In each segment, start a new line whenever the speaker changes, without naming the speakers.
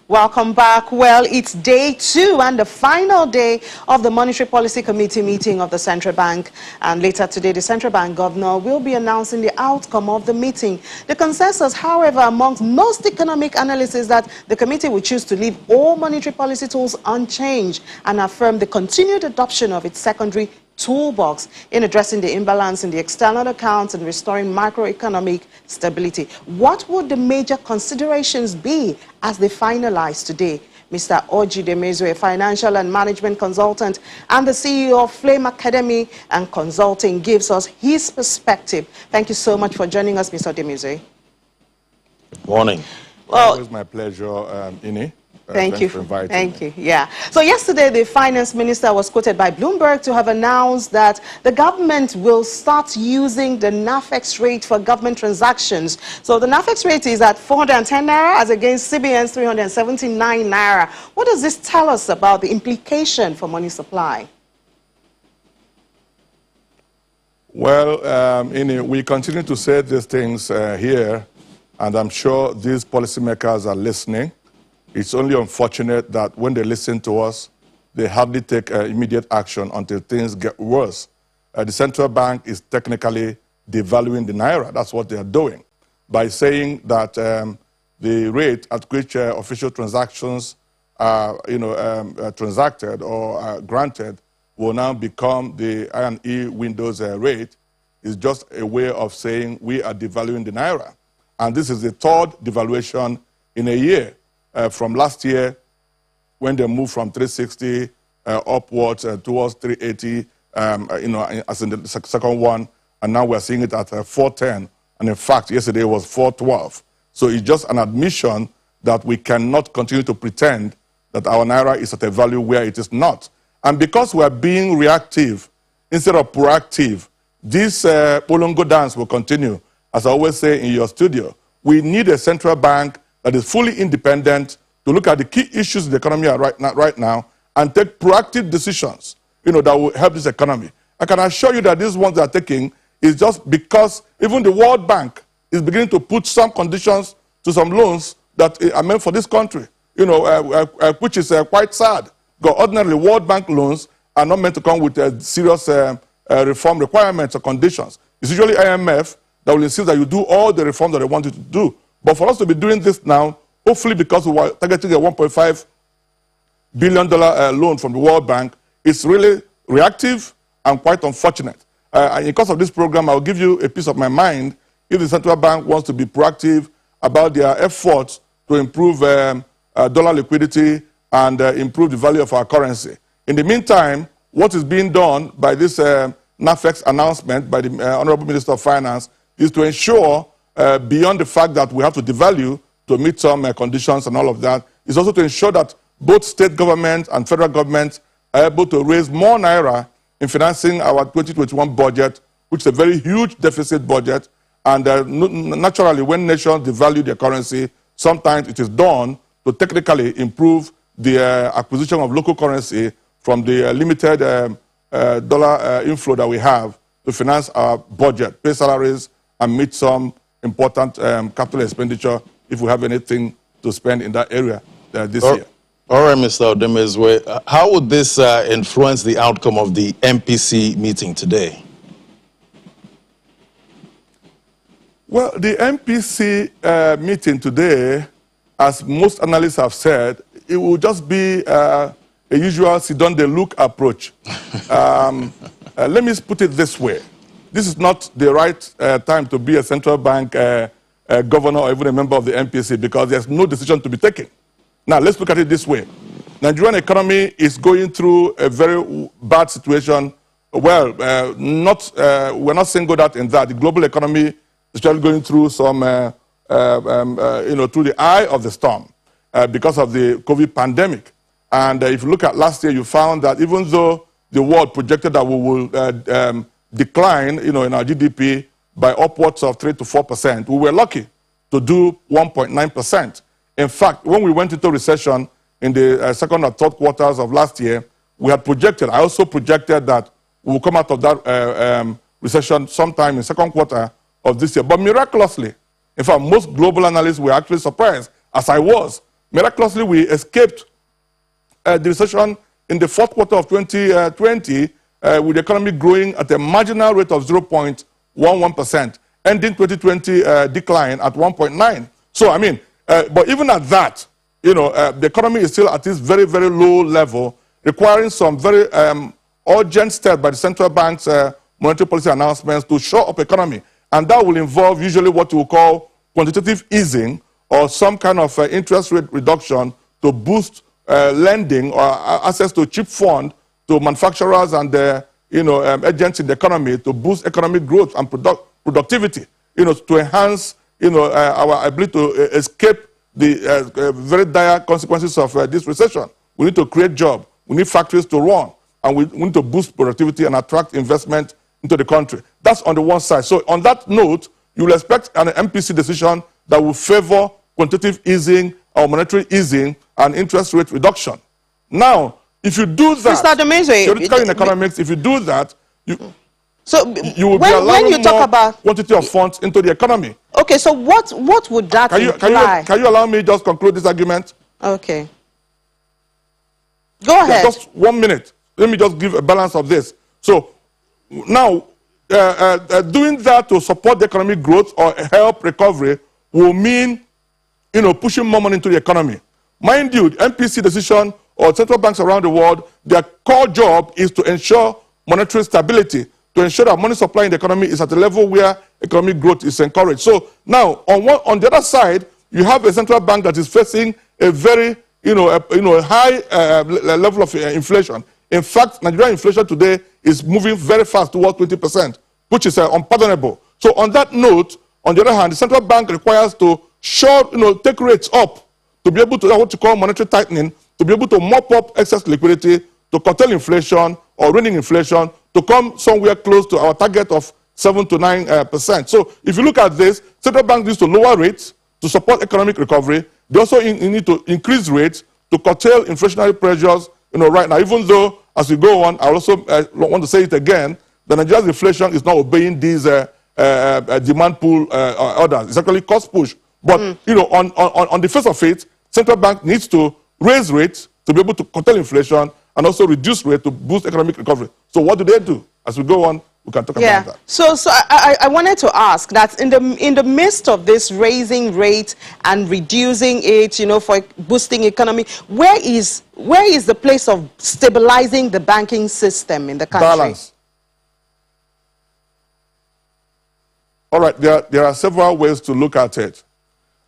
Welcome back. Well, it's day 2 and the final day of the Monetary Policy Committee meeting of the Central Bank. And later today, the Central Bank governor will be announcing the outcome of the meeting. The consensus, however, amongst most economic analysts is that the committee will choose to leave all monetary policy tools unchanged and affirm the continued adoption of its secondary toolbox in addressing the imbalance in the external accounts and restoring macroeconomic stability. What would the major considerations be as they finalize today? Mr. Oji Demezu, a financial and management consultant and the CEO of Flame Academy and Consulting, gives us his perspective. Thank you so much for joining us, Mr. Demezu.
Morning.
Well,
always my pleasure, Ini.
Thank you.
For inviting
Thank
me.
you. Yeah. So yesterday, the finance minister was quoted by Bloomberg to have announced that the government will start using the NAFEX rate for government transactions. So the NAFEX rate is at 410 naira as against CBN's 379 naira. What does this tell us about the implication for money supply?
Well, Ini, we continue to say these things here, and I'm sure these policymakers are listening. It's only unfortunate that when they listen to us, they hardly take immediate action until things get worse. The central bank is technically devaluing the naira. That's what they are doing by saying that the rate at which official transactions are, transacted or granted will now become the I&E Windows rate is just a way of saying we are devaluing the naira. And this is the third devaluation in a year. From last year, when they moved from 360 upwards towards 380, as in the second one, and now we're seeing it at 410. And in fact, yesterday was 412. So it's just an admission that we cannot continue to pretend that our naira is at a value where it is not. And because we're being reactive instead of proactive, this Polongo dance will continue. As I always say in your studio, we need a central bank that is fully independent to look at the key issues in the economy right now and take proactive decisions, that will help this economy. I can assure you that these ones they are taking is just because even the World Bank is beginning to put some conditions to some loans that are meant for this country, which is quite sad. Because ordinarily, World Bank loans are not meant to come with serious reform requirements or conditions. It's usually IMF that will insist that you do all the reforms that they want you to do. But for us to be doing this now, hopefully because we were targeting a $1.5 billion loan from the World Bank, it's really reactive and quite unfortunate. And because of this program, I'll give you a piece of my mind if the central bank wants to be proactive about their efforts to improve dollar liquidity and improve the value of our currency. In the meantime, what is being done by this NAFEX announcement by the Honorable Minister of Finance is to ensure beyond the fact that we have to devalue to meet some conditions and all of that, is also to ensure that both state governments and federal governments are able to raise more naira in financing our 2021 budget, which is a very huge deficit budget. And naturally, when nations devalue their currency, sometimes it is done to technically improve the acquisition of local currency from the limited dollar inflow that we have to finance our budget, pay salaries, and meet some important capital expenditure if we have anything to spend in that area this year.
All right, Mr. Odemezwe, how would this influence the outcome of the MPC meeting today?
Well, the MPC meeting today, as most analysts have said, it will just be a usual sit-down-they-look approach. Let me put it this way. This is not the right time to be a central bank governor or even a member of the MPC because there's no decision to be taken. Now, let's look at it this way. Nigerian economy is going through a very bad situation. Well, we're not singled out in that. The global economy is still going through some, through the eye of the storm because of the COVID pandemic. And if you look at last year, you found that even though the world projected that we will decline, in our GDP by upwards of 3 to 4%, we were lucky to do 1.9%. In fact, when we went into recession in the second or third quarters of last year, we had projected, I also projected that we will come out of that recession sometime in second quarter of this year. But miraculously, in fact, most global analysts were actually surprised, as I was. Miraculously, we escaped the recession in the fourth quarter of 2020 with the economy growing at a marginal rate of 0.11%, ending 2020 decline at 1.9. So, I mean, but even at that, the economy is still at this very, very low level, requiring some very urgent steps by the central bank's monetary policy announcements to shore up economy. And that will involve usually what we call quantitative easing or some kind of interest rate reduction to boost lending or access to cheap fund to manufacturers and agents in the economy to boost economic growth and productivity, to enhance, our ability to escape the very dire consequences of this recession. We need to create jobs. We need factories to run. And we need to boost productivity and attract investment into the country. That's on the one side. So on that note, you will expect an MPC decision that will favor quantitative easing or monetary easing and interest rate reduction. Now, if you do that, theoretically in economics, if you do that, you will be allowing more quantity of funds into the economy.
Okay, so what would that imply?
Can you allow me just conclude this argument?
Okay. Go ahead.
Just 1 minute. Let me just give a balance of this. So now, doing that to support the economic growth or help recovery will mean, pushing more money into the economy. Mind you, MPC decision or central banks around the world, their core job is to ensure monetary stability, to ensure that money supply in the economy is at a level where economic growth is encouraged. So now, on the other side, you have a central bank that is facing a very, high level of inflation. In fact, Nigerian inflation today is moving very fast towards 20%, which is unpardonable. So on that note, on the other hand, the central bank requires to take rates up to be able to what you call monetary tightening, to be able to mop up excess liquidity, to curtail inflation or reigning inflation, to come somewhere close to our target of 7 to 9%. So if you look at this, central bank needs to lower rates to support economic recovery. They also need to increase rates to curtail inflationary pressures. Right now, even though as we go on, I also want to say it again, the Nigeria's inflation is not obeying these demand pull orders. It's actually cost push. But on the face of it, central bank needs to raise rates to be able to curtail inflation and also reduce rates to boost economic recovery. So what do? As we go on, we can talk about that.
So I wanted to ask that in the midst of this raising rate and reducing it, for boosting economy, where is the place of stabilizing the banking system in the country?
Balance. All right, there are several ways to look at it.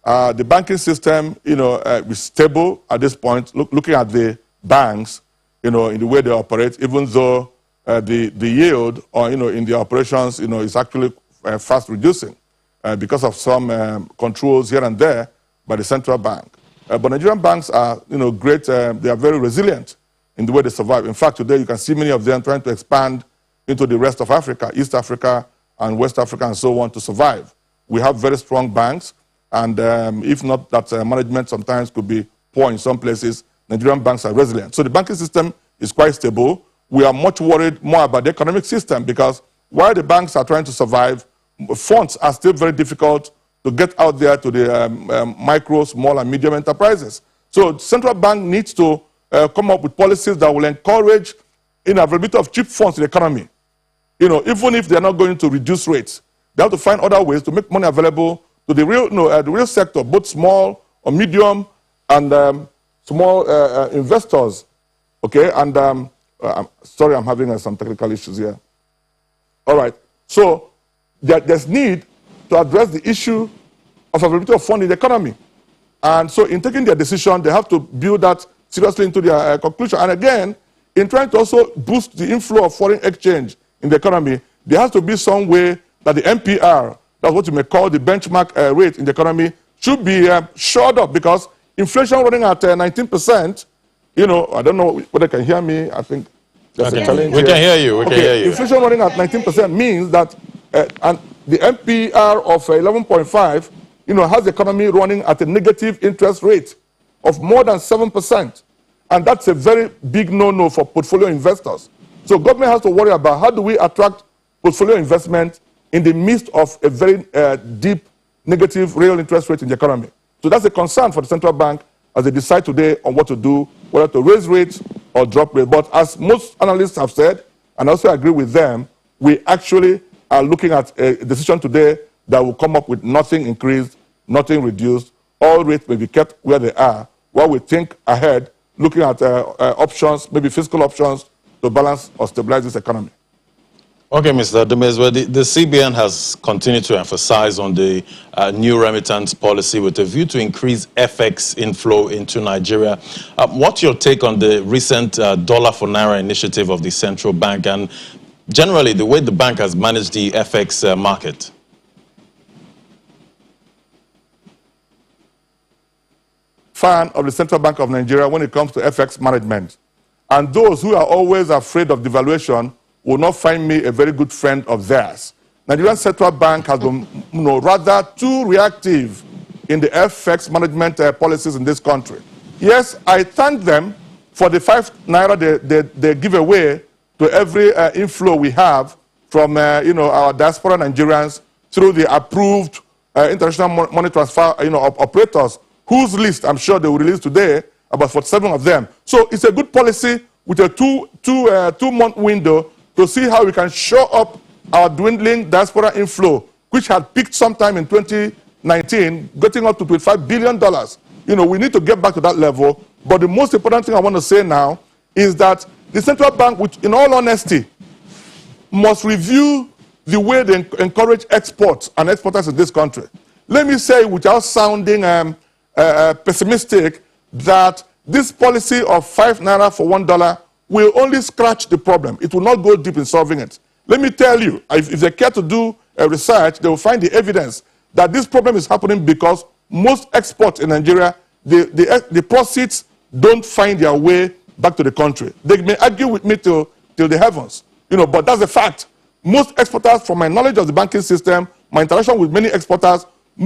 The banking system, is stable at this point. Looking at the banks, in the way they operate, even though the yield or in the operations is actually fast reducing because of some controls here and there by the central bank. But Nigerian banks are great. They are very resilient in the way they survive. In fact, today you can see many of them trying to expand into the rest of Africa, East Africa and West Africa and so on to survive. We have very strong banks, and if not that management sometimes could be poor in some places, Nigerian banks are resilient. So the banking system is quite stable. We are much worried more about the economic system because while the banks are trying to survive, funds are still very difficult to get out there to the micro, small, and medium enterprises. So the central bank needs to come up with policies that will encourage availability of cheap funds in the economy. Even if they're not going to reduce rates, they have to find other ways to make money available to the real sector, both small or medium and small investors. Okay, and sorry, I'm having some technical issues here. All right, so there's need to address the issue of availability of funds in the economy. And so in taking their decision, they have to build that seriously into their conclusion. And again, in trying to also boost the inflow of foreign exchange in the economy, there has to be some way that the MPR, that's what you may call the benchmark rate in the economy, should be shored up because inflation running at 19%, I don't know whether they can hear me. I think there's a challenge
here. We can hear you. We can hear you.
Inflation running at 19% means that and the MPR of 11.5, has the economy running at a negative interest rate of more than 7%. And that's a very big no-no for portfolio investors. So government has to worry about how do we attract portfolio investment in the midst of a very deep negative real interest rate in the economy. So that's a concern for the central bank as they decide today on what to do, whether to raise rates or drop rates. But as most analysts have said, and I also agree with them, we actually are looking at a decision today that will come up with nothing increased, nothing reduced. All rates may be kept where they are, while we think ahead, looking at options, maybe fiscal options, to balance or stabilize this economy.
Okay, Mr. Demezwe, the CBN has continued to emphasize on the new remittance policy with a view to increase FX inflow into Nigeria. What's your take on the recent dollar for naira initiative of the central bank and generally the way the bank has managed the FX market?
Fan of the Central Bank of Nigeria when it comes to FX management. And those who are always afraid of devaluation will not find me a very good friend of theirs. Nigerian Central Bank has been rather too reactive in the FX management policies in this country. Yes, I thank them for the 5 naira they give away to every inflow we have from our diaspora Nigerians through the approved international money transfer operators, whose list I'm sure they will release today, about 47 of them. So it's a good policy with a two-month window to see how we can show up our dwindling diaspora inflow, which had peaked sometime in 2019, getting up to $25 billion. We need to get back to that level. But the most important thing I want to say now is that the central bank, which in all honesty, must review the way they encourage exports and exporters in this country. Let me say, without sounding pessimistic, that this policy of 5 naira for $1 will only scratch the problem. It will not go deep in solving it. Let me tell you, if they care to do research, they will find the evidence that this problem is happening because most exports in Nigeria, the proceeds don't find their way back to the country. They may argue with me till the heavens, but that's a fact. Most exporters, from my knowledge of the banking system, my interaction with many exporters,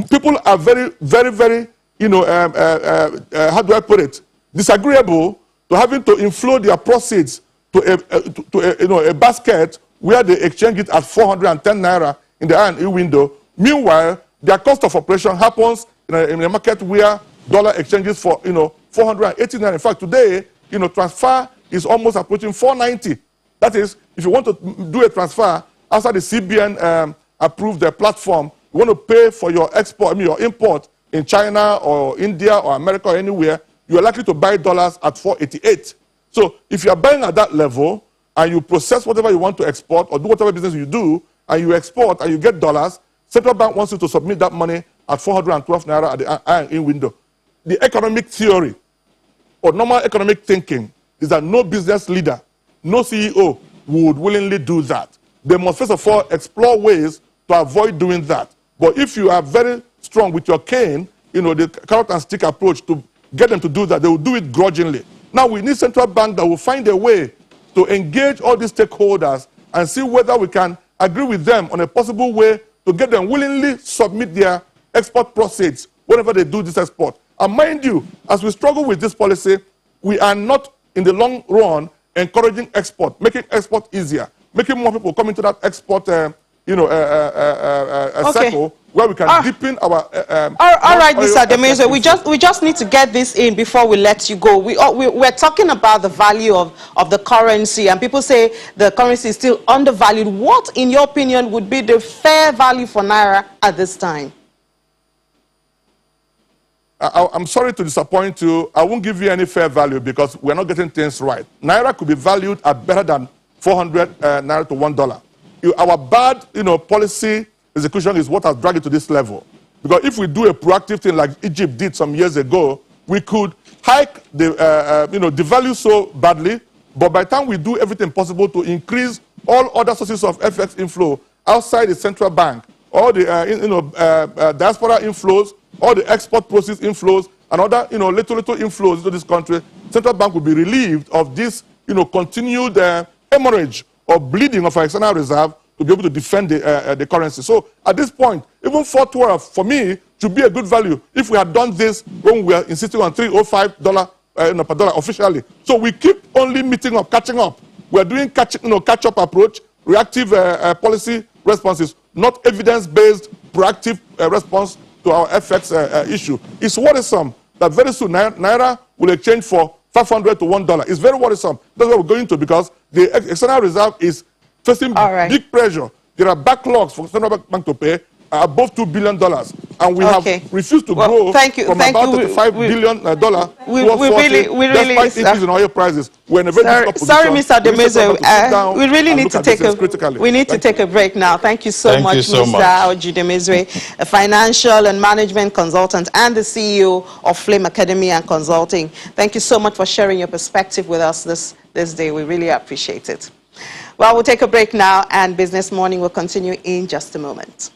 people are very, very, very, how do I put it, disagreeable to having to inflow their proceeds to a basket where they exchange it at 410 naira in the I&E window. Meanwhile, their cost of operation happens in a market where dollar exchanges for 480 naira. In fact, today, transfer is almost approaching 490. That is, if you want to do a transfer outside the CBN approved platform, you want to pay for your export, your import in China or India or America or anywhere, you are likely to buy dollars at 488. So if you are buying at that level and you process whatever you want to export or do whatever business you do and you export and you get dollars, central bank wants you to submit that money at 412 naira at the I&E window. The economic theory or normal economic thinking is that no business leader, no CEO would willingly do that. They must first of all explore ways to avoid doing that. But if you are very strong with your cane, the carrot and stick approach to get them to do that, they will do it grudgingly. Now we need central bank that will find a way to engage all these stakeholders and see whether we can agree with them on a possible way to get them willingly submit their export proceeds whenever they do this export. And mind you, as we struggle with this policy, we are not in the long run encouraging export, making export easier, making more people come into that export circle where we can deepen our...
all right, Mr. Demezwe, we just need to get this in before we let you go. We're talking about the value of the currency, and people say the currency is still undervalued. What, in your opinion, would be the fair value for naira at this time?
I'm sorry to disappoint you. I won't give you any fair value because we're not getting things right. Naira could be valued at better than 400 naira to $1. Our bad, policy execution is what has dragged it to this level. Because if we do a proactive thing like Egypt did some years ago, we could hike the, devalue so badly, but by the time we do everything possible to increase all other sources of FX inflow outside the central bank, all the, diaspora inflows, all the export proceeds inflows, and other, little inflows into this country, central bank will be relieved of this, continued hemorrhage or bleeding of our external reserve to be able to defend the currency. So at this point, even 412 for me should be a good value if we had done this when we were insisting on $305 per dollar officially. So we keep only meeting up, catching up. We are doing catch-up approach, reactive policy responses, not evidence-based proactive response to our FX issue. It's worrisome that very soon naira will exchange for 500 to $1. It's very worrisome. That's what we're going to, because the external reserve is facing big pressure. There are backlogs for Central Bank to pay above $2 billion, and we have refused to grow from about $35 billion
we really
despite increase in oil prices. We're in a very difficult position.
Sorry, Mr. Demezwe, we really need to take a break now. Thank you so much, Mr. Oji Demezwe, a financial and management consultant and the CEO of Flame Academy and Consulting. Thank you so much for sharing your perspective with us this day. We really appreciate it. Well, we'll take a break now, and Business Morning will continue in just a moment.